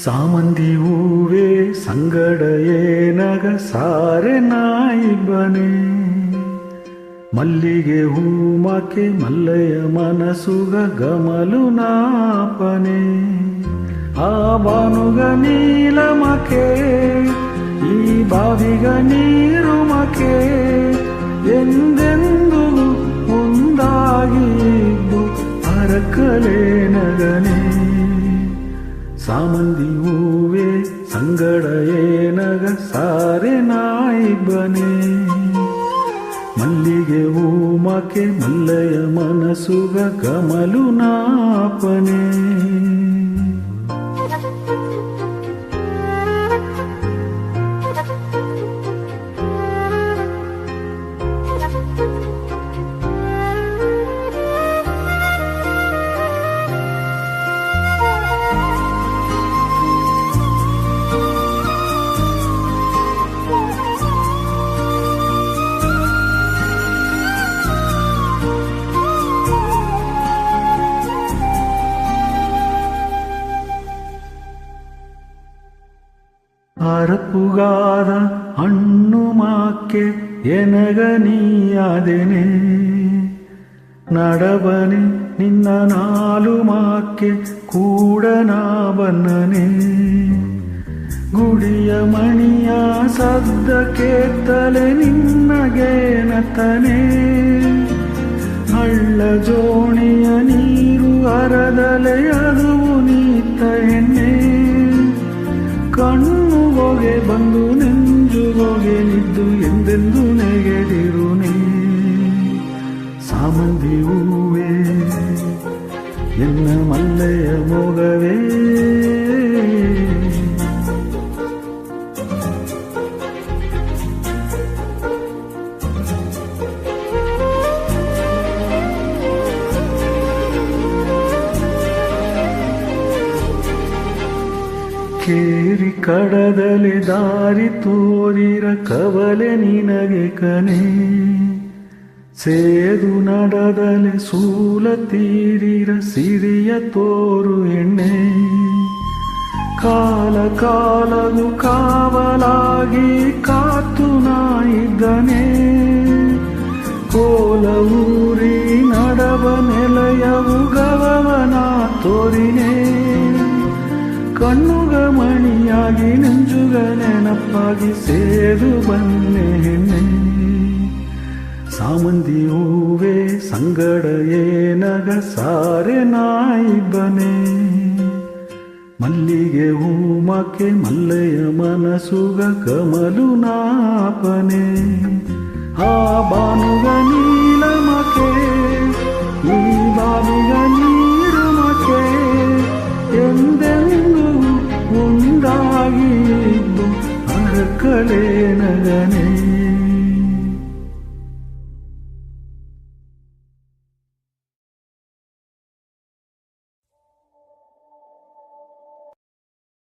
ಸಾಮಂದಿ ಹೂವೇ ಸಂಗಡ ಏನಗ ಸಾರೆ ನಾಯಿಬ್ಬನೇ ಮಲ್ಲಿಗೆ ಹೂಮಕ್ಕೆ ಮಲ್ಲಯ್ಯ ಮನಸುಗ ಗಮಲು ನಾಪನೆ ಆ ಬಾನುಗ ನೀಲಮಕೆ ಈ ಬಾವಿಗ ನೀರು ಮಕೆ ಎಂದೆಂದು ಒಂದಾಗಿ ಅರಕಲೇ ನಗನೆ ಸಾಮಂದಿ ಹೂವೇ ಸಂಗಡ ಏನಗ ಸಾರೆ ನಾಯಿಬ್ಬನೇ ಮಲ್ಲಿಗೆ ಹೂಮಕ್ಕೆ ಮಲ್ಲಯ್ಯ ಮನಸುಗ ಕಮಲು ನಾಪನೆ ಅರಪುಗಾದ ಹಣ್ಣು ಮಾಕ್ಕೆ ಎನಗ ನೀಯಾದೆನೆ ನಡಬನೆ ನಿನ್ನ ನಾಲು ಮಾಕ್ಕೆ ಕೂಡ ನಾ ಬನ್ನನೆ ಗುಡಿಯ ಮಣಿಯ ಸದ್ದಕ್ಕೆ ತಲೆ ನಿನ್ನಗೇನತನೆ ಹಳ್ಳ ಜೋಣಿಯ ನೀರು ಅರದಲೆ ಅದು ನೀತ ಎಣ್ಣೆ ಕಣ್ಣು ಹೋಗೆ ಬಂದು ನೆಂಜುಗೋಗೆ ನಿದ್ದು ಎಂದೆಂದು ನೆಗೆದಿರುನೆ ಸಾಮಂದಿ ಹೂವೇ ಎನ್ನ ಮಲ್ಲಯ್ಯ ಮೊಗವೇ ಕೇರಿ ಕಡದಲೆ ದಾರಿ ತೋರಿರ ಕವಲೆ ನಿನಗೆ ಕನೆ ಸೇದು ನಡದಲೆ ಸೂಲ ತೀರಿರ ಸಿರಿಯ ತೋರು ಎಣ್ಣೆ ಕಾಲ ಕಾಲವು ಕಾವಲಾಗಿ ಕಾತು ನಾಯಿದ್ದನೆ ಕೋಲ ಊರಿ ನಡವ ನೆಲೆಯವು ಗವವನ ತೋರಿನೇ ಕಣ್ಣುಗ ಮಣಿಯಾಗಿ ನೆಂಜುಗ ನೆನಪಾಗಿ ಸೇದು ಬನ್ನೆ ಹೆಣ್ಣೆ ಸಾಮಂದಿ ಹೂವೇ ಸಂಗಡ ಏನಗ ಸಾರೆ ನಾಯಿಬ್ಬನೇ ಮಲ್ಲಿಗೆ ಹೂಮಕ್ಕೆ ಮಲ್ಲಯ್ಯ ಮನಸುಗ ಕಮಲು ನಾಪನೆ ಆ ಬಾನುಗ ನೀಲಮಕೆ ಈ ಬಾವಿಗ ನೀ